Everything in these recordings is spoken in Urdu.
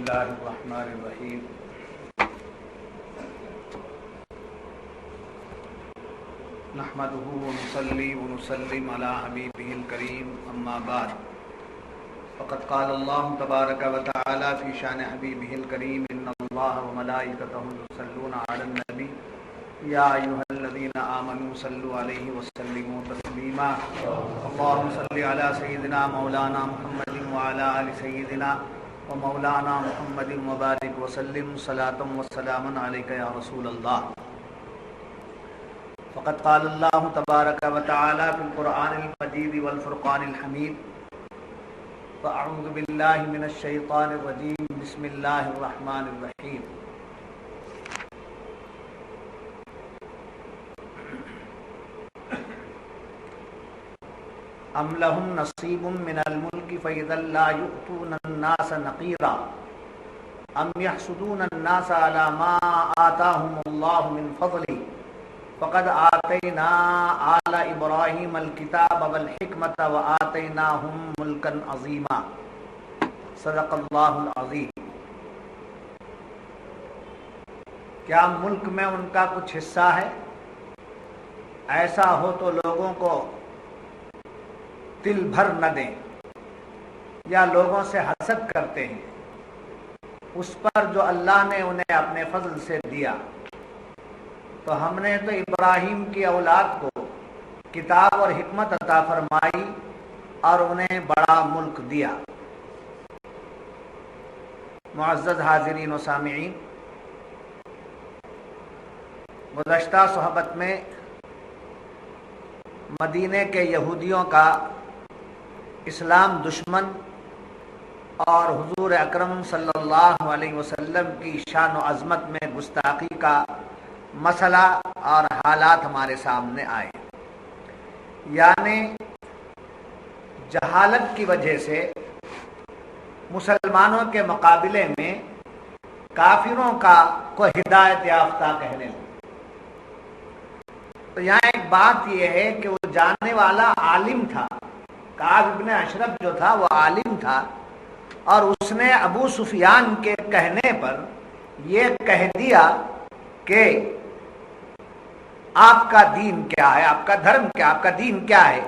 الله الرحمن الرحيم نحمده ونصلي ونسلم على حبيبه الكريم أما بعد فقد قال الله تبارك وتعالى في شأن حبيبه الكريم إن الله وملائكته يصلون على النبي يا أيها الذين آمنوا صلوا عليه وسلموا تسليما اللهم صل على سيدنا مولانا محمد وعلى آل سيدنا ومولانا محمد وبارك وسلم صلاة وسلاما عليك يا رسول الله فقد قال الله تبارك وتعالى في القرآن المجيد والفرقان الحميد فأعوذ بالله من الشيطان الرجيم بسم الله الرحمن الرحيم أم لهم نصيب من الملك فإذا لا يؤتون الناس نقيرا أم يحسدون الناس على ما آتاهم الله من فضله فقد آتينا آل إبراهيم الكتاب والحكمة وآتيناهم ملكا عظيما صدق اللہ العظیم۔ کیا ملک میں ان کا کچھ حصہ ہے؟ ایسا ہو تو لوگوں کو دل بھر نہ دیں یا لوگوں سے حسد کرتے ہیں اس پر جو اللہ نے انہیں اپنے فضل سے دیا۔ تو ہم نے تو ابراہیم کی اولاد کو کتاب اور حکمت عطا فرمائی اور انہیں بڑا ملک دیا۔ معزز حاضرین و سامعین، گزشتہ صحبت میں مدینے کے یہودیوں کا اسلام دشمن اور حضور اکرم صلی اللہ علیہ وسلم کی شان و عظمت میں گستاخی کا مسئلہ اور حالات ہمارے سامنے آئے۔ یعنی جہالت کی وجہ سے مسلمانوں کے مقابلے میں کافروں کو ہدایت یافتہ کہنے لگے۔ تو یہاں ایک بات یہ ہے کہ وہ جاننے والا عالم تھا، کعب ابن اشرف جو تھا وہ عالم تھا، اور اس نے ابو سفیان کے کہنے پر یہ کہہ دیا کہ آپ کا دین کیا ہے، آپ کا دھرم کیا، آپ کا دین کیا ہے،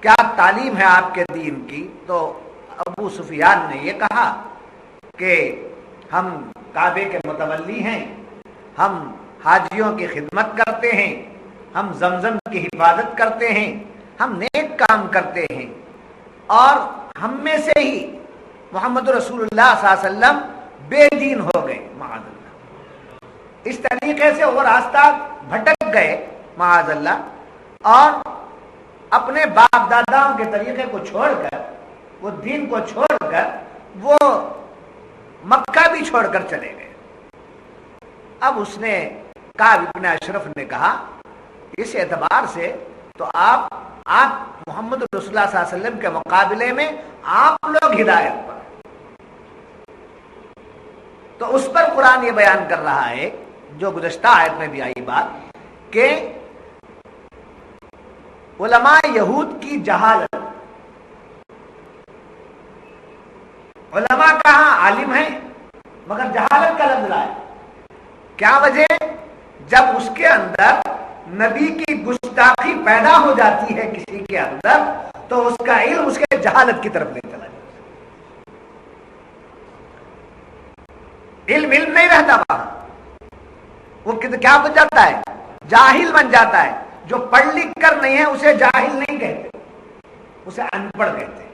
کیا تعلیم ہے آپ کے دین کی؟ تو ابو سفیان نے یہ کہا کہ ہم کعبے کے متولی ہیں، ہم حاجیوں کی خدمت کرتے ہیں، ہم زمزم کی حفاظت کرتے ہیں، ہم نیک کام کرتے ہیں، اور ہم میں سے ہی محمد رسول اللہ صلی اللہ علیہ وسلم بے دین ہو گئے معاذ اللہ۔ اس طریقے سے وہ راستہ بھٹک گئے معاذ اللہ، اور اپنے باپ داداؤں کے طریقے کو چھوڑ کر، وہ دین کو چھوڑ کر، وہ مکہ بھی چھوڑ کر چلے گئے۔ اب اس نے کعب ابن اشرف نے کہا اس اعتبار سے تو آپ محمد رسول اللہ صلی اللہ علیہ وسلم کے مقابلے میں آپ لوگ ہدایت پر۔ تو اس پر قرآن یہ بیان کر رہا ہے جو گزشتہ آیت میں بھی آئی بات کہ علماء یہود کی جہالت، علماء کہاں عالم ہیں مگر جہالت کا لفظ ہے۔ کیا وجہ؟ جب اس کے اندر نبی کی گستاخی پیدا ہو جاتی ہے کسی کے اندر تو اس کا علم اس کے جہالت کی طرف نہیں چلا جاتا، علم نہیں رہتا وہاں، وہ کیا بن جاتا ہے؟ جاہل بن جاتا ہے۔ جو پڑھ لکھ کر نہیں ہے اسے جاہل نہیں کہتے، اسے ان پڑھ کہتے ہیں۔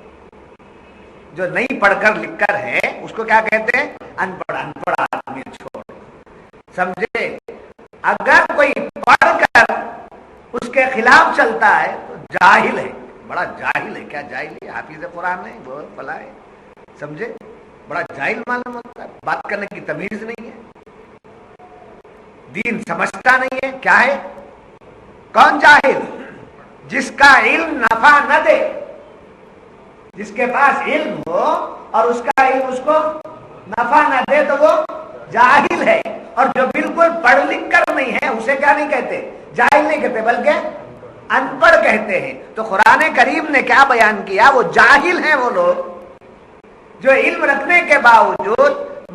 جو نہیں پڑھ کر لکھ کر ہے اس کو کیا کہتے ہیں؟ ان پڑھ آدمی چھوڑ، سمجھے؟ اگر کوئی پڑھ کر اس کے خلاف چلتا ہے تو جاہل ہے، بڑا جاہل ہے۔ کیا جاہل ہے؟ حافظ قرآن ہے، وہ بلا ہے، سمجھے؟ بڑا جاہل معلوم ہوتا ہے، بات کرنے کی تمیز نہیں ہے، دین سمجھتا نہیں ہے۔ کیا ہے؟ کون جاہل؟ جس کا علم نفع نہ دے، جس کے پاس علم ہو اور اس کا علم اس کو نفع نہ دے تو وہ جاہل ہے، اور جو بالکل پڑھ لکھ کر نہیں ہے اسے کیا نہیں کہتے؟ جاہل نہیں کہتے بلکہ ان پڑھ کہتے ہیں۔ تو قرآن کریم نے کیا بیان کیا؟ وہ جاہل ہیں وہ لوگ جو علم رکھنے کے باوجود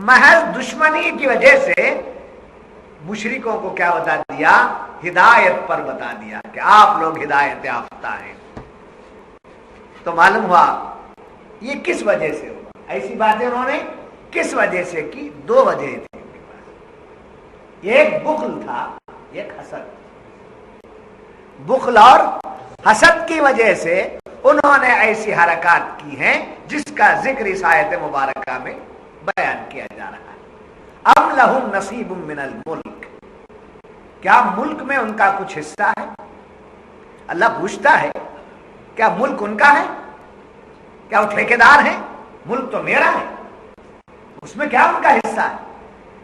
محض دشمنی کی وجہ سے مشرکوں کو کیا بتا دیا؟ ہدایت پر بتا دیا کہ آپ لوگ ہدایت یافتہ ہیں. تو معلوم ہوا یہ کس وجہ سے ہوا. ایسی باتیں انہوں نے کس وجہ سے کی؟ دو وجہ تھی ان کے پاس. ایک بخل تھا، ایک حسد. بخل اور حسد کی وجہ سے انہوں نے ایسی حرکات کی ہیں جس کا ذکر اس آیت مبارکہ میں بیان کیا جا رہا ہے. ام لہم نصیب من الملک، کیا ملک میں ان کا کچھ حصہ ہے؟ اللہ پوچھتا ہے کیا ملک ان کا ہے؟ کیا وہ ٹھیکیدار ہیں؟ ملک تو میرا ہے، اس میں کیا ان کا حصہ ہے؟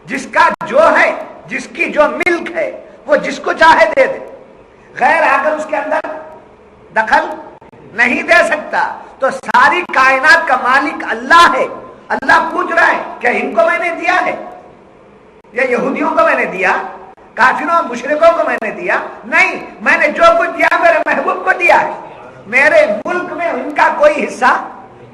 جس کا جو ہے، جس کی جو ملک ہے وہ جس کو چاہے دے دے، غیر آ کر اس کے اندر دخل نہیں دے سکتا. تو ساری کائنات کا مالک اللہ ہے. اللہ پوچھ رہا ہے کیا ان کو میں نے دیا ہے؟ یا یہودیوں کو میں نے دیا؟ کافروں مشرکوں کو میں نے دیا؟ نہیں، میں نے جو کچھ دیا میرے محبوب کو دیا ہے. میرے ملک میں ان کا کوئی حصہ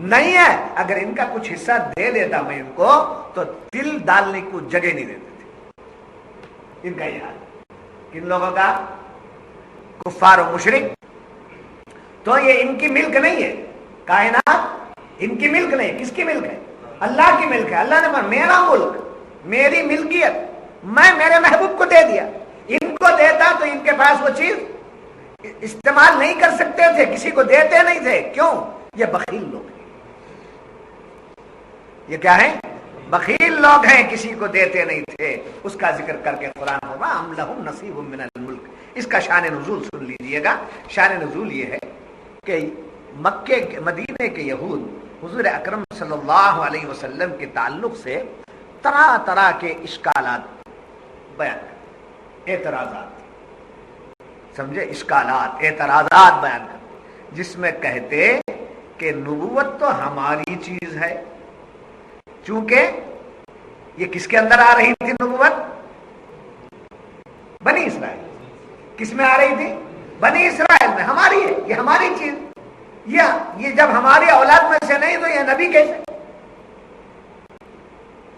نہیں ہے. اگر ان کا کچھ حصہ دے دیتا میں ان کو تو دل ڈالنے کو جگہ نہیں دیتے تھے. ان کا یہ حال. کن لوگوں کا؟ کفار و مشرک. تو یہ ان کی ملک نہیں ہے. کائنات ان کی ملک نہیں. کس کی ملک ہے؟ اللہ کی ملک ہے. اللہ نے فرمایا میرا ملک، میری ملکیت میں میرے محبوب کو دے دیا. ان کو دیتا تو ان کے پاس وہ چیز استعمال نہیں کر سکتے تھے، کسی کو دیتے نہیں تھے. کیوں؟ یہ بخیل لوگ ہیں. یہ کیا ہے؟ بخیل لوگ ہیں، کسی کو دیتے نہیں تھے. اس کا ذکر کر کے قرآن ہوگا ام لہم نصیب من الملک. اس کا شان نزول سن لیجئے گا. شان نزول یہ ہے کہ مکے مدینے کے یہود حضور اکرم صلی اللہ علیہ وسلم کے تعلق سے طرح طرح کے اشکالات بیان کرتے، اعتراضات، سمجھے؟ اشکالات، اعتراضات بیان کرتے، جس میں کہتے کہ نبوت تو ہماری چیز ہے. چونکہ یہ کس کے اندر آ رہی تھی نبوت؟ بنی اسرائیل. کس میں آ رہی تھی؟ بنی اسرائیل میں. ہماری ہے، یہ ہماری چیز. یہ جب ہماری اولاد میں سے نہیں تو یہ نبی کیسے؟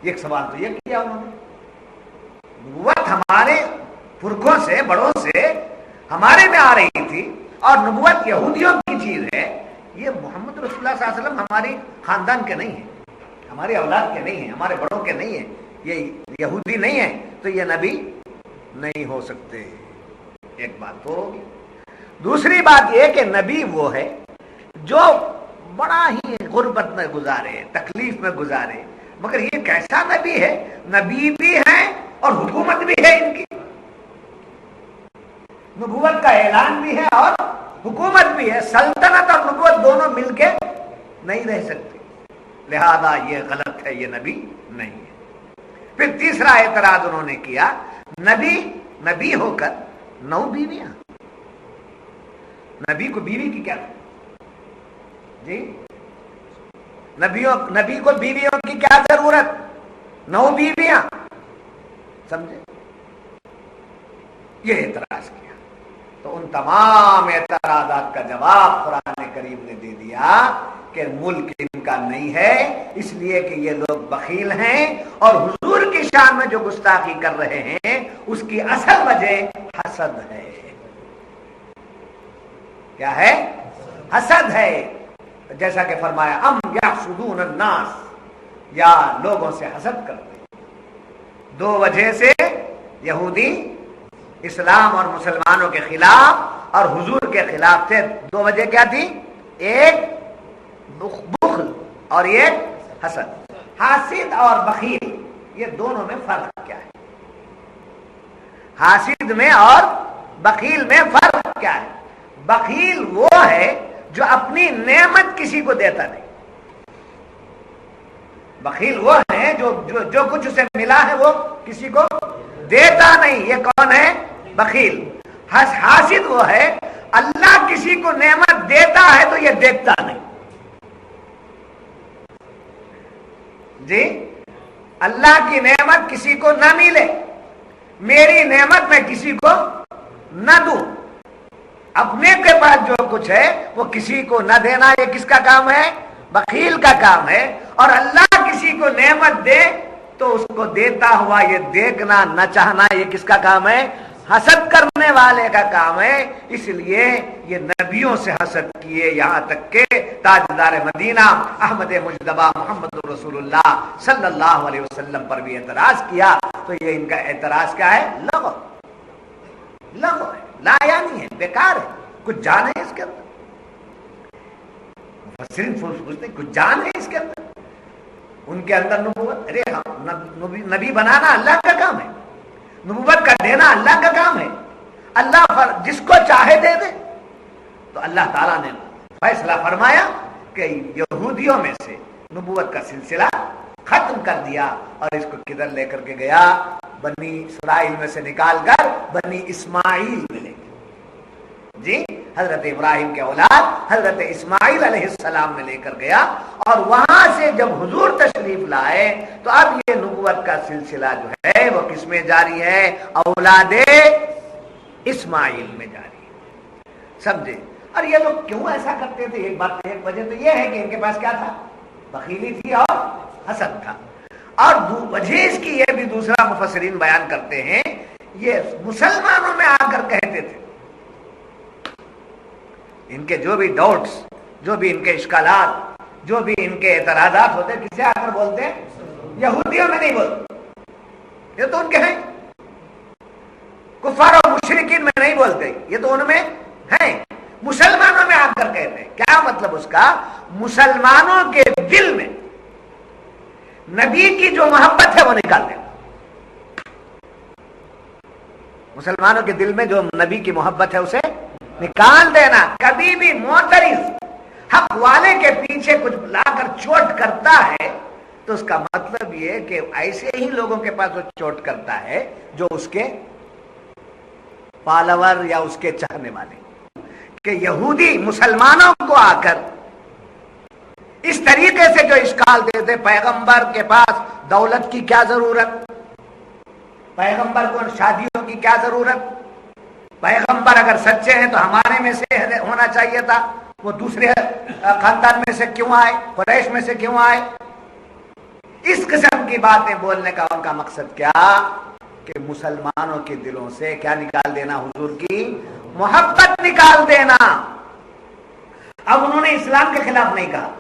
ایک سوال تو یہ کیا انہوں نے. نبوت ہمارے پرکھوں سے، بڑوں سے ہمارے میں آ رہی تھی اور نبوت یہودیوں کی چیز ہے. یہ محمد رسول اللہ صلی اللہ علیہ وسلم ہماری خاندان کے نہیں ہیں، ہماری اولاد کے نہیں ہیں، ہمارے بڑوں کے نہیں ہیں، یہ یہودی نہیں ہیں تو یہ نبی نہیں ہو سکتے. ایک بات تو ہوگی. دوسری بات یہ کہ نبی وہ ہے جو بڑا ہی غربت میں گزارے، تکلیف میں گزارے. مگر یہ کیسا نبی ہے؟ نبی بھی ہے اور حکومت بھی ہے ان کی. نبوت کا اعلان بھی ہے اور حکومت بھی ہے. سلطنت اور نبوت دونوں مل کے نہیں رہ سکتے. لہذا یہ غلط ہے، یہ نبی نہیں ہے. پھر تیسرا اعتراض انہوں نے کیا، نبی ہو کر 9 بیویاں. نبی کو بیوی کی کیا جی؟ نبی کو بیویوں کی کیا ضرورت؟ 9 بیویاں. سمجھے؟ یہ اعتراض کیا. تو ان تمام اعتراضات کا جواب قرآن کریم نے دے دیا کہ ملک ان کا نہیں ہے، اس لیے کہ یہ لوگ بخیل ہیں اور حضور کی شان میں جو گستاخی کر رہے ہیں اس کی اصل وجہ حسد ہے. کیا ہے؟ حسد ہے. جیسا کہ فرمایا ام یحسدون الناس، یا لوگوں سے حسد کرتے. 2 وجہ سے یہودی اسلام اور مسلمانوں کے خلاف اور حضور کے خلاف تھے. 2 وجہ کیا تھی؟ ایک بخل اور ایک حسد. حاسد اور بخیل یہ دونوں میں فرق کیا ہے؟ حاسد میں اور بخیل میں فرق کیا ہے؟ بخیل وہ ہے جو اپنی نعمت کسی کو دیتا نہیں. بخیل وہ ہے جو کچھ اسے ملا ہے وہ کسی کو دیتا نہیں. یہ کون ہے؟ بخیل. حاسد وہ ہے اللہ کسی کو نعمت دیتا ہے تو یہ دیکھتا نہیں. جی، اللہ کی نعمت کسی کو نہ ملے، میری نعمت میں کسی کو نہ دوں، اپنے کے پاس جو کچھ ہے وہ کسی کو نہ دینا، یہ کس کا کام ہے؟ بخیل کا کام ہے. اور اللہ کسی کو نعمت دے تو اس کو دیتا ہوا یہ دیکھنا نہ چاہنا یہ کس کا کام ہے؟ حسد کرنے والے کا کام ہے. اس لیے یہ نبیوں سے حسد کیے، یہاں تک کہ تاجدار مدینہ احمد مجتبی محمد رسول اللہ صلی اللہ علیہ وسلم پر بھی اعتراض کیا. تو یہ ان کا اعتراض کیا ہے؟ لغو ہے، لا یعنی ہے، بیکار ہے. کچھ جان ہے اس کے اندر؟ مفسرین پوچھتے کچھ جان ہے اس کے اندر؟ ان کے اندر نبوت، ارے نبی بنانا اللہ کا کام ہے، نبوت کا دینا اللہ کا کام ہے. اللہ جس کو چاہے دے دے. تو اللہ تعالیٰ نے فیصلہ فرمایا کہ یہودیوں میں سے نبوت کا سلسلہ ختم کر دیا اور اس کو کدھر لے کر کے گیا؟ بنی اسرائیل میں سے نکال کر بنی اسماعیل میں لے گیا. جی حضرت ابراہیم کے اولاد حضرت اسماعیل علیہ السلام میں لے کر گیا. اور وہاں سے جب حضور تشریف لائے تو اب یہ نبوت کا سلسلہ جو ہے وہ کس میں جاری ہے؟ اولاد اسماعیل میں جاری ہے. سمجھے؟ اور یہ لوگ کیوں ایسا کرتے تھے؟ ایک وجہ تو یہ ہے کہ ان کے پاس کیا تھا؟ بخیلی تھی اور حسد تھا. اور وجہ اس کی یہ بھی دوسرا مفسرین بیان کرتے ہیں، یہ مسلمانوں میں آ کر کہتے تھے. ان کے جو بھی ڈاؤٹس، جو بھی ان کے اشکالات، جو بھی ان کے اعتراضات ہوتے کسے آ کر بولتے ہیں؟ یہودیوں میں نہیں بولتے. یہ تو ان کے ہیں. کفار و مشرکین میں نہیں بولتے، یہ تو ان میں ہیں. مسلمانوں میں آ کر کہتے ہیں. کیا مطلب اس کا؟ مسلمانوں کے دل میں نبی کی جو محبت ہے وہ نکال دیں. مسلمانوں کے دل میں جو نبی کی محبت ہے اسے نکال دینا. کبھی بھی معترض حق والے کے پیچھے کچھ لا کر چوٹ کرتا ہے تو اس کا مطلب یہ کہ ایسے ہی لوگوں کے پاس وہ چوٹ کرتا ہے جو اس کے فالوور یا اس کے چاہنے والے. کہ یہودی مسلمانوں کو آ کر اس طریقے سے جو اشکال دیتے، پیغمبر کے پاس دولت کی کیا ضرورت، پیغمبر کو شادیوں کی کیا ضرورت، پیغمبر اگر سچے ہیں تو ہمارے میں سے ہونا چاہیے تھا، وہ دوسرے خاندان میں سے کیوں آئے، قریش میں سے کیوں آئے. اس قسم کی باتیں بولنے کا ان کا مقصد کیا؟ کہ مسلمانوں کے دلوں سے کیا نکال دینا؟ حضور کی محبت نکال دینا. اب انہوں نے اسلام کے خلاف نہیں کہا،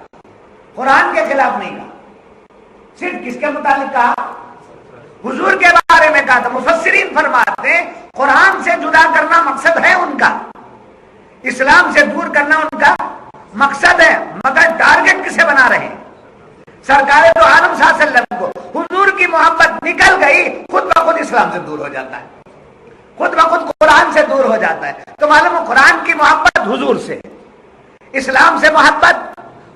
قرآن کے خلاف نہیں کہا، صرف کس کے متعلق کہا؟ حضور کے بارے میں کہا. تو مفسرین فرماتے ہیں قرآن سے جدا کرنا مقصد ہے ان کا، اسلام سے دور کرنا ان کا مقصد ہے، مگر ٹارگٹ کسے بنا رہے ہیں؟ سرکار تو عالم صلی اللہ علیہ وسلم کو. حضور کی محبت نکل گئی، خود بخود اسلام سے دور ہو جاتا ہے، خود بخود قرآن سے دور ہو جاتا ہے. تو معلوم ہے قرآن کی محبت حضور سے، اسلام سے محبت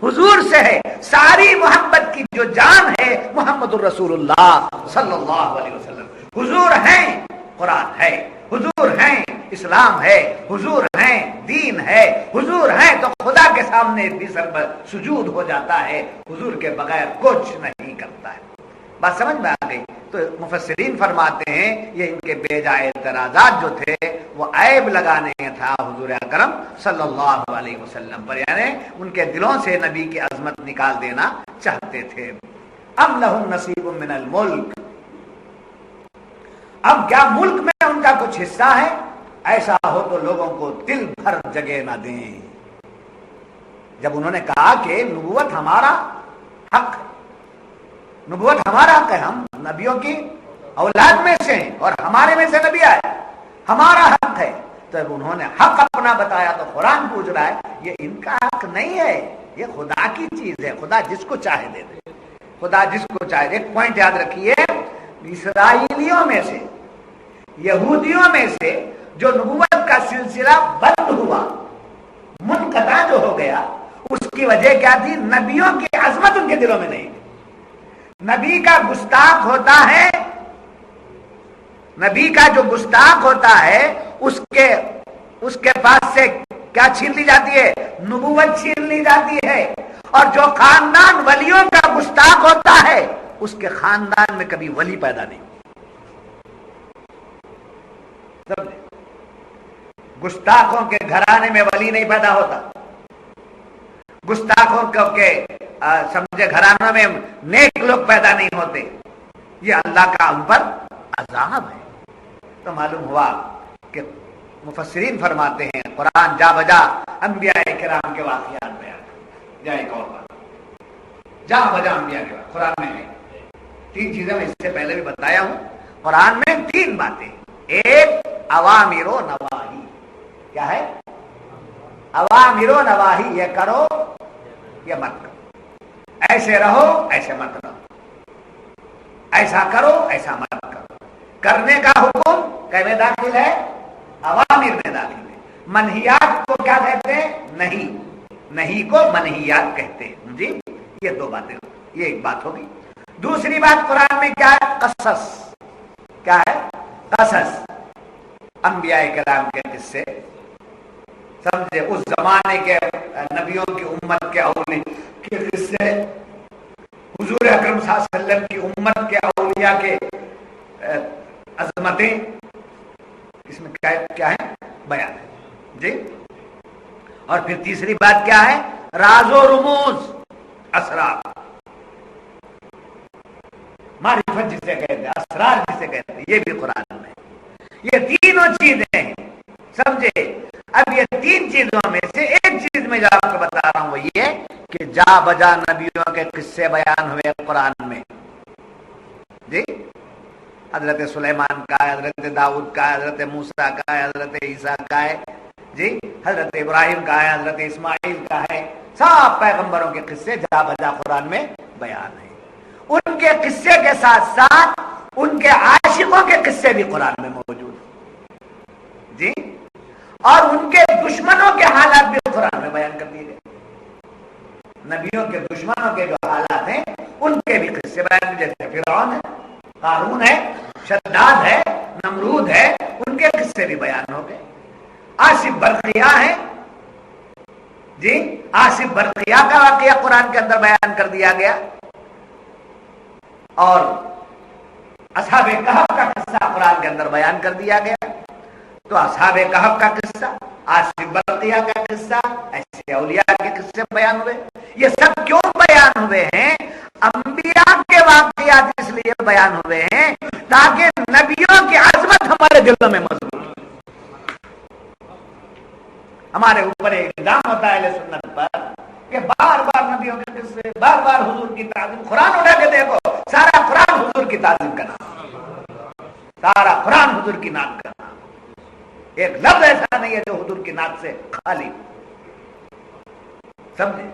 حضور سے ہے. ساری محبت کی جو جان ہے محمد الرسول اللہ صلی اللہ علیہ وسلم. حضور ہیں، قرآن ہے، حضور ہیں، اسلام ہے، حضور ہیں، دین ہے، حضور ہیں. تو خدا کے سامنے بھی سر پر سجود ہو جاتا ہے، حضور کے بغیر کچھ نہیں کرتا ہے. بات سمجھ میں آ گئی؟ تو مفسرین فرماتے ہیں یہ ان کے بے جا اعتراضات جو تھے وہ عیب لگانے تھا حضور اکرم صلی اللہ علیہ وسلم پر، یعنی ان کے دلوں سے نبی کی عظمت نکال دینا چاہتے تھے. ام لہم نصیب من الملک، اب کیا ملک میں ان کا کچھ حصہ ہے؟ ایسا ہو تو لوگوں کو دل بھر جگہ نہ دیں. جب انہوں نے کہا کہ نبوت ہمارا حق، نبوت ہمارا حق ہے، ہم نبیوں کی اولاد میں سے ہیں اور ہمارے میں سے نبی آئے، ہمارا حق ہے. تو انہوں نے حق اپنا بتایا تو قرآن پوچھ رہا ہے یہ ان کا حق نہیں ہے، یہ خدا کی چیز ہے، خدا جس کو چاہے دے دے، خدا جس کو چاہے. ایک پوائنٹ یاد رکھیے، اسرائیلیوں میں سے، یہودیوں میں سے جو نبوت کا سلسلہ بند ہوا، منقطع جو ہو گیا، اس کی وجہ کیا تھی؟ نبیوں کی عظمت ان کے دلوں میں نہیں. نبی کا گستاخ ہوتا ہے، نبی کا جو گستاخ ہوتا ہے اس کے پاس سے کیا چھین لی جاتی ہے؟ نبوت چھین لی جاتی ہے. اور جو خاندان ولیوں کا گستاخ ہوتا ہے اس کے خاندان میں کبھی ولی پیدا نہیں. گستاخوں کے گھرانے میں ولی نہیں پیدا ہوتا، گستاخوں کے سمجھے گھرانوں میں نیک لوگ پیدا نہیں ہوتے. یہ اللہ کا ان پر عذاب ہے. تو معلوم ہوا کہ مفسرین فرماتے ہیں قرآن جا بجا انبیاء کرام کے واقعات بیان یا ایک اور بات جا بجا انبیاء کے واقعات قرآن میں ہے. 3 چیزیں میں اس سے پہلے بھی بتایا ہوں. قرآن میں 3 باتیں. ایک اوامر و نواہی. کیا ہے؟ اوامر و نواہی. یہ کرو یہ مت کرو, ایسے رہو ایسے مت رہو, ایسا کرو ایسا مت کرو. کرنے کا حکم کیا میں داخل ہے؟ اوامر میں داخل ہے. منہیات کو کیا کہتے ہیں؟ نہیں. نہیں کو منہیات کہتے ہیں. جی یہ 2 باتیں, یہ ایک بات ہوگی. دوسری بات قرآن میں کیا ہے؟ قصص. کیا ہے؟ قصص. انبیاء کرام کے قصے سمجھے, اس زمانے کے نبیوں کی امت کے اولیاء کے قصے, حضور اکرم صلی اللہ علیہ وسلم کی امت کے اولیاء کے عظمتیں اس میں کیا ہے؟ بیان ہے. جی. اور پھر تیسری بات کیا ہے؟ راز و رموز, اسرار, معرفت جسے کہتے ہیں, اسرار جسے کہتے ہیں, یہ بھی قرآن میں. یہ تینوں چیزیں ہیں سمجھے. اب یہ 3 چیزوں میں سے ایک چیز میں جو آپ کو بتا رہا ہوں وہ یہ کہ جا بجا نبیوں کے قصے بیان ہوئے قرآن میں. جی. حضرت سلیمان کا ہے, حضرت داؤد کا ہے, حضرت موسیٰ کا ہے, حضرت عیسیٰ کا ہے, جی, حضرت ابراہیم کا ہے, حضرت اسماعیل کا ہے. سب پیغمبروں کے قصے جا بجا قرآن میں بیان ہیں. ان کے قصے کے ساتھ ساتھ ان کے عاشقوں کے قصے بھی قرآن میں موجود ہیں. جی. اور ان کے دشمنوں کے حالات بھی قرآن میں بیان کر دیے گئے. نبیوں کے دشمنوں کے جو حالات ہیں ان کے بھی قصے بیان, جیسے فرعون ہے, قارون ہے, شداد ہے, نمرود ہے, ان کے قصے بھی بیان ہو گئے. آصف برقیہ ہے, جی, آصف برقیہ کا واقعہ قرآن کے اندر بیان کر دیا گیا. اور اصحاب کہف کا قصہ قرآن کے اندر بیان کر دیا گیا. تو اصحاب کہف کا قصہ, آصف برقیہ کا قصہ, ایسے اولیاء کے قصے بیان ہوئے. یہ سب کیوں بیان ہوئے ہیں؟ انبیاء کے واقعات اس لیے بیان ہوئے ہیں تاکہ نبیوں کی عظمت ہمارے دلوں میں مضبوط ہو. ہمارے اوپر الزام ہوتا ہے اہل سنت پر کہ بار بار نبیوں کے قصے, بار بار حضور کی تعظیم. قرآن اٹھا کے دیکھو, سارا قرآن حضور کی تعظیم کا نام, سارا قرآن حضور کی نعت کا نام. ایک لفظ ایسا نہیں ہے جو حضور کی نعت سے خالی. سمجھے؟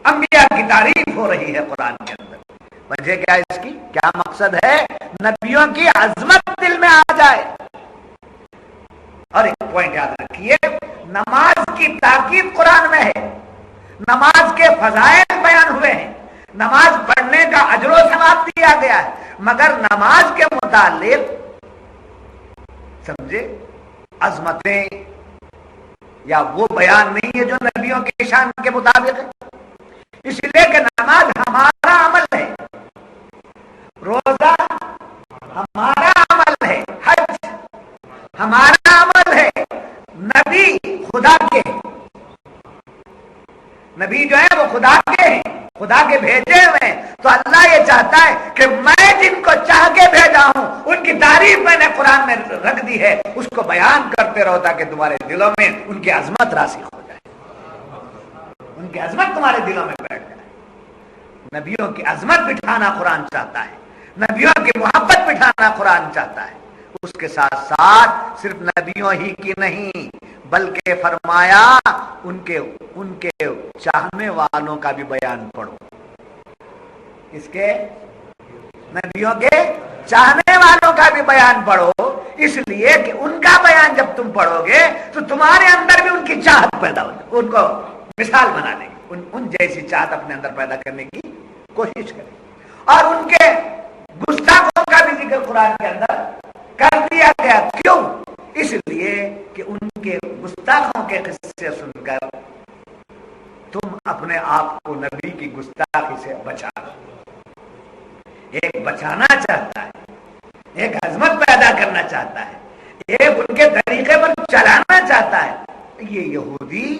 انبیاء کی تعریف ہو رہی ہے قرآن کے اندر. وجہ کیا ہے اس کی؟ کیا مقصد ہے؟ نبیوں کی عظمت دل میں آ جائے. اور ایک پوائنٹ یاد رکھیے, نماز کی تاکید قرآن میں ہے. نماز کے فضائل بیان ہوئے ہیں, نماز پڑھنے کا اجر و ثواب دیا گیا ہے, مگر نماز کے متعلق سمجھے عظمتیں یا وہ بیان نہیں ہے جو نبیوں کے شان کے مطابق ہے. اس لیے کہ نماز ہمارا عمل ہے, روزہ ہمارا عمل ہے, حج ہمارا عمل ہے. نبی خدا کے, نبی جو ہے وہ خدا کے ہیں, خدا کے بھیجے ہوئے ہیں. تو اللہ یہ چاہتا ہے کہ میں جن کو چاہ کے بھیجا ہوں ان کی تعریف میں نے قرآن میں رکھ دی ہے, اس کو بیان کرتے رہو تاکہ تمہارے دلوں میں ان کی عظمت راسخ ہو جائے, ان کی عظمت تمہارے دلوں میں بیٹھ جائے. نبیوں کی عظمت بٹھانا قرآن چاہتا ہے, نبیوں کی محبت بٹھانا قرآن چاہتا ہے. اس کے ساتھ ساتھ صرف نبیوں ہی کی نہیں بلکہ فرمایا ان کے چاہنے والوں کا بھی بیان پڑھو. اس کے نبیوں کے چاہنے والوں کا بھی بیان پڑھو, اس لیے کہ ان کا بیان جب تم پڑھو گے تو تمہارے اندر بھی ان کی چاہت پیدا ہو جائے, ان کو مثال بنا دیں, ان جیسی چاہت اپنے اندر پیدا کرنے کی کوشش کریں. اور ان کے گستاخوں کا بھی ذکر قرآن کے اندر کر دیا گیا. کیوں؟ اس لیے کہ ان کے گستاخوں کے قصے سن کر تم اپنے آپ کو نبی کی گستاخی سے بچا. ایک بچانا چاہتا ہے, ایک عظمت پیدا کرنا چاہتا ہے, ایک ان کے طریقے پر چلانا چاہتا ہے. یہ یہودی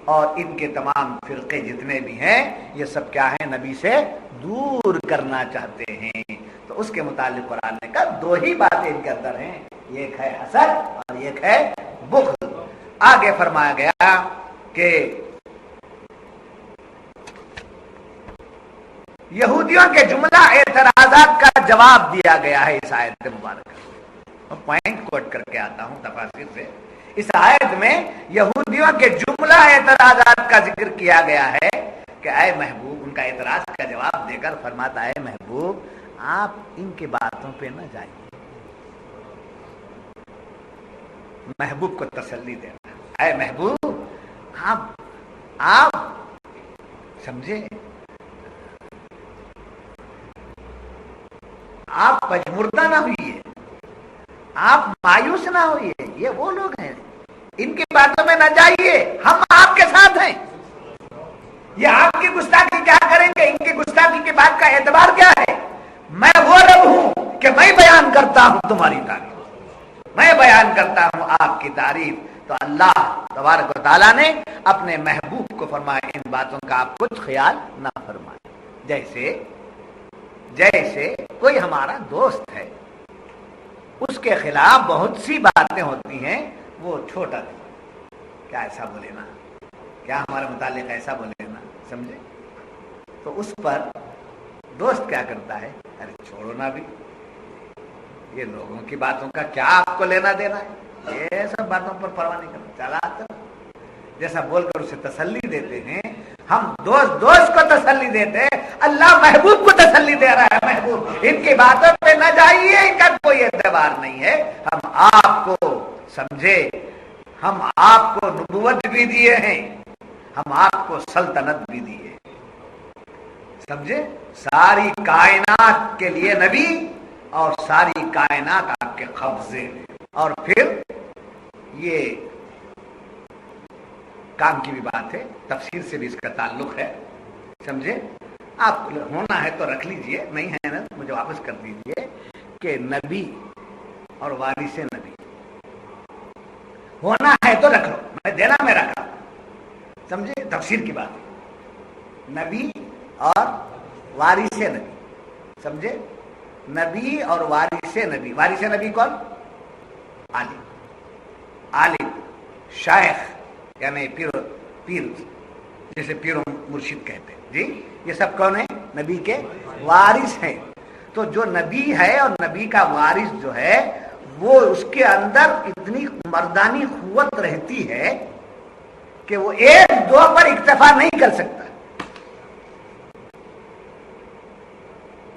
اور ان کے تمام فرقے جتنے بھی ہیں یہ سب کیا ہیں؟ نبی سے دور کرنا چاہتے ہیں. تو اس کے متعلق قرآن نے کہا دو ہی باتیں ان کے اندر ہیں، ایک ہے حسد اور ایک ہے بخل۔ آگے فرمایا گیا کہ یہودیوں کے جملہ اعتراضات کا جواب دیا گیا ہے اس آیت مبارکہ میں پوائنٹ کوٹ کر کے آتا ہوں تفاسیر سے۔ اس آیت میں یہودیوں کے جملہ اعتراضات کا ذکر کیا گیا ہے کہ اے محبوب، ان کا اعتراض کا جواب دے کر فرماتا ہے محبوب آپ ان کی باتوں پہ نہ جائیے، محبوب کو تسلی دینا، اے محبوب آپ سمجھے، آپ پجمردہ نہ ہوئیے، آپ مایوس نہ ہوئیے، یہ وہ لوگ ہیں، ان کی باتوں میں نہ جائیے، ہم آپ کے ساتھ ہیں۔ یہ آپ کی گستاخی کیا کریں گے، ان کی گستاخی کی بات کا اعتبار کیا ہے؟ میں وہ رب ہوں کہ میں بیان کرتا ہوں تمہاری تعریف، میں بیان کرتا ہوں آپ کی تعریف۔ تو اللہ تبارک و تعالیٰ نے اپنے محبوب کو فرمایا ان باتوں کا آپ کچھ خیال نہ فرمائے۔ جیسے کوئی ہمارا دوست ہے، اس کے خلاف بہت سی باتیں ہوتی ہیں، وہ چھوٹا کیا ایسا بولے نا، کیا ہمارے متعلق ایسا بولے نا، سمجھے؟ تو اس پر دوست کیا کرتا ہے، ارے چھوڑو نا بھی، یہ لوگوں کی باتوں کا کیا آپ کو لینا دینا ہے، یہ سب باتوں پر پرواہ نہیں کرتا، چلا آتا جیسا بول کر اسے تسلی دیتے ہیں۔ ہم دوست کو تسلی دیتے ہیں، اللہ محبوب کو تسلی دے رہا ہے، محبوب ان کی باتوں پہ نہ جائیے، ان کا کوئی اعتبار نہیں ہے، ہم آپ کو سمجھے، ہم آپ کو نبوت بھی دیے ہیں، ہم آپ کو سلطنت بھی دیے، سمجھے، ساری کائنات کے لیے نبی اور ساری کائنات آپ کے قبضے میں۔ اور پھر یہ کام کی بھی بات ہے، تفسیر سے بھی اس کا تعلق ہے، سمجھے، آپ ہونا ہے تو رکھ لیجئے، نہیں ہے نا مجھے واپس کر دیجئے کہ نبی اور وارث نبی ہونا ہے تو رکھ لو، میں دینا میں رکھا، سمجھے، تفسیر کی بات ہے، نبی اور وارث نبی، سمجھے، نبی اور وارث نبی۔ وارث نبی کون؟ عالم، شیخ، یعنی پیر جیسے پیر و مرشد کہتے ہیں، جی یہ سب کون ہیں؟ نبی کے وارث ہیں۔ تو جو نبی ہے اور نبی کا وارث جو ہے وہ اس کے اندر اتنی مردانی قوت رہتی ہے کہ وہ ایک دو پر اکتفا نہیں کر سکتا۔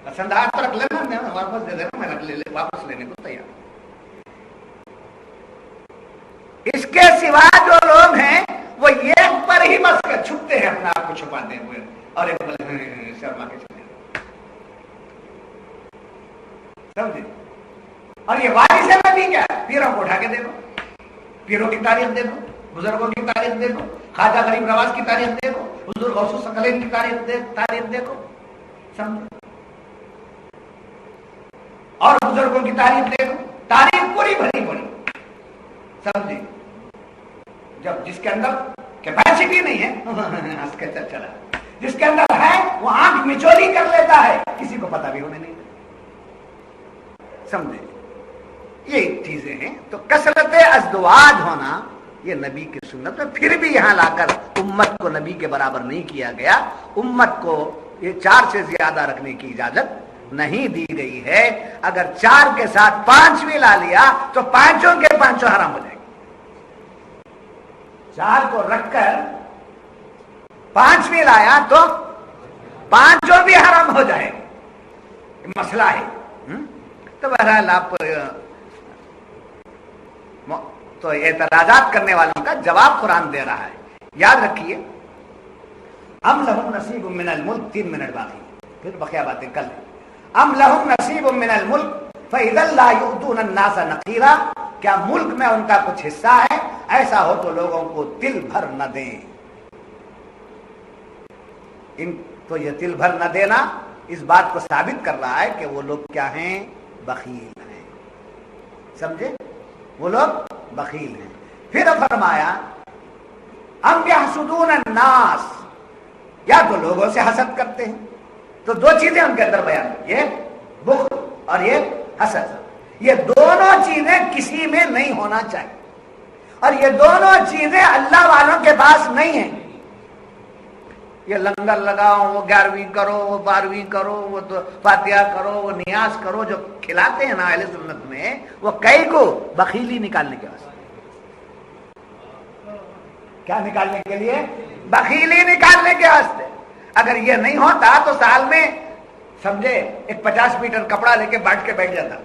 پسند آیا تو رکھ لینا، میں واپس دے دینا، میں واپس لینے کو تیار۔ اس کے سوا جو لوگ ہیں وہ ایک پر ہی بس کر چھپتے ہیں، اپنا آپ کو چھپاتے ہوئے، اور ایک شرما کے چلے، سمجھے۔ اور یہ وارث نبی کیا ہے؟ پیروں کو اٹھا کے دیکھو، پیروں کی تاریخ دیکھو، بزرگوں کی تاریخ دیکھو، خواجہ غریب نواز کی تاریخ دیکھو، حضور غوث الثقلین کی تاریخ دیکھو، سمجھو، اور بزرگوں کی تاریخ دیکھو، تاریخ پوری بھری پڑی، سمجھے۔ جب جس کے اندر کیپیسٹی نہیں ہے ہنس کے چلا، جس کے اندر ہے وہ آنکھ مچولی کر لیتا ہے، کسی کو پتہ بھی ہونے نہیں، سمجھے۔ یہ چیزیں ہیں۔ تو کثرت ازدواج ہونا یہ نبی کی سنت میں، پھر بھی یہاں لا کر امت کو نبی کے برابر نہیں کیا گیا، امت کو یہ 4 سے زیادہ رکھنے کی اجازت نہیں دی گئی ہے۔ اگر 4 کے ساتھ 5 بھی لا لیا تو 5 کے 5 حرام ہو جائیں گے۔ 4 کو رکھ کر 5 بھی لایا تو 5 بھی حرام ہو جائے گا، مسئلہ ہے۔ تو بہرحال آپ تو اعتراضات کرنے والوں کا جواب قرآن دے رہا ہے، یاد رکھیے۔ ام لہم نصیب من الملک، 3 منٹ باقی، پھر بقیہ باتیں کل۔ ام لہم نصیب من الملک فإذا لا يؤتون الناس نقیرا، کیا ملک میں ان کا کچھ حصہ ہے؟ ایسا ہو تو لوگوں کو تل بھر نہ دیں۔ تو یہ تل بھر نہ دینا اس بات کو ثابت کر رہا ہے کہ وہ لوگ کیا ہیں؟ بخیل ہیں، سمجھے، وہ لوگ بخیل ہیں۔ پھر فرمایا ام یحسدون الناس، یا تو لوگوں سے حسد کرتے ہیں۔ تو 2 چیزیں ان کے اندر بیان، یہ بخل اور یہ حسد. یہ دونوں چیزیں کسی میں نہیں ہونا چاہیے, اور یہ دونوں چیزیں اللہ والوں کے پاس نہیں ہیں. یہ لنگر لگاؤ, وہ 11ویں کرو, وہ 12ویں کرو, وہ تو فاتحہ کرو, وہ نیاز کرو, جو کھلاتے ہیں نا اہل سنت میں, وہ کئی کو بخیلی نکالنے کے واسطے. کیا نکالنے کے لیے؟ بخیلی نکالنے کے واسطے. اگر یہ نہیں ہوتا تو سال میں سمجھے ایک 50 میٹر کپڑا لے کے بانٹ کے بیٹھ جاتا,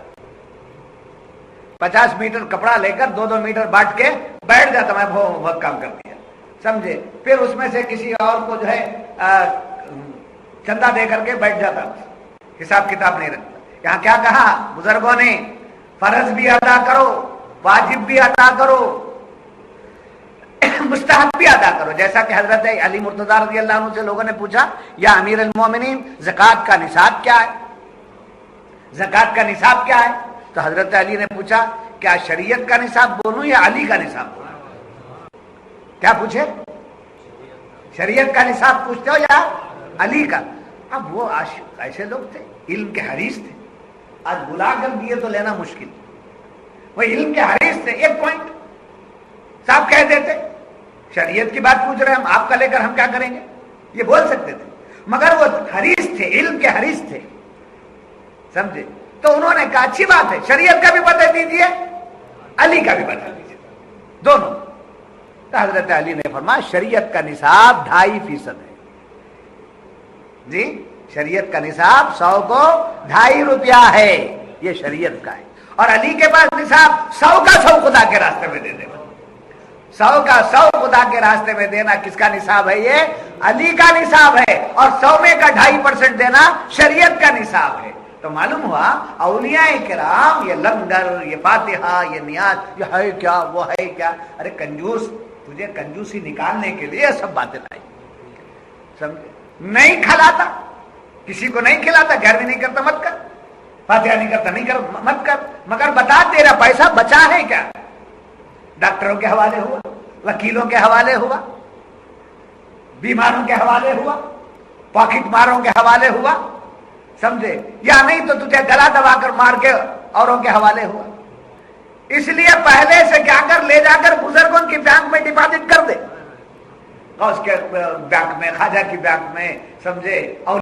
50 میٹر کپڑا لے کر 2-2 میٹر بانٹ کے بیٹھ جاتا, میں بہت کام کر دیا, سمجھے. پھر اس میں سے کسی اور کو جو ہے چندہ دے کر کے بیٹھ جاتا, حساب کتاب نہیں رکھتا. یہاں کیا کہا بزرگوں نے؟ فرض بھی ادا کرو, واجب بھی ادا کرو, مستحب بھی ادا کرو. جیسا کہ حضرت علی مرتضیٰ رضی اللہ عنہ سے لوگوں نے پوچھا, یا امیر المومنین زکوٰۃ کا نصاب کیا ہے؟ زکوٰۃ کا نصاب کیا ہے؟ تو حضرت علی نے پوچھا, کیا شریعت کا نصاب بولوں یا علی کا نصاب بولوں؟ کیا پوچھے؟ شریعت کا نصاب پوچھتے ہو یا علی کا؟ اب وہ ایسے لوگ تھے, علم کے حریص تھے, آج بلا کر دیے تو لینا مشکل. وہ علم کے حریص تھے, ایک پوائنٹ صاحب کہہ دیتے, شریعت کی بات پوچھ رہے ہیں ہم, آپ کا لے کر ہم کیا کریں گے, یہ بول سکتے تھے. مگر وہ حریص تھے, علم کے حریص تھے, سمجھے. تو انہوں نے کہا اچھی بات ہے, شریعت کا بھی بتا دیجیے, علی کا بھی بتا دیجیے, دونوں. تو حضرت علی نے فرمایا شریعت کا نصاب 2.5% ہے. جی, شریعت کا نصاب 100 کو 2.5 روپیہ ہے, یہ شریعت کا ہے. اور علی کے پاس نصاب 100 کا 100 خدا کے راستے میں دے دے, 100 کا 100 خدا کے راستے میں دینا کس کا نصاب ہے؟ یہ علی کا نصاب ہے. اور 100 میں کا 2.5% دینا شریعت کا نصاب ہے. تو معلوم ہوا اولیاء کرام, یہ لنگر, یہ فاتحہ, یہ نیاز, یہ ہے کیا, وہ ہے کیا. ارے کنجوس, تجھے کنجوسی نکالنے کے لیے سب باتیں لائی, سمجھے. نہیں کھلاتا, کسی کو نہیں کھلاتا, گھر میں نہیں کرتا مت کر, فاتحہ نہیں کرتا نہیں کر مت کر, مگر بتا تیرا پیسہ بچا ہے کیا؟ ڈاکٹروں کے حوالے ہوا, وکیلوں کے حوالے ہوا, بیماروں کے حوالے ہوا, پاکٹ ماروں کے حوالے ہوا, سمجھے. یا نہیں تو تجھے گلا دبا کر مار کے اوروں کے حوالے ہوا. اس لیے پہلے سے کیا کر, لے جا کر بزرگوں کی بینک میں ڈپازٹ کر دے, اس کے بینک میں, خواجہ کی بینک میں, سمجھے, اور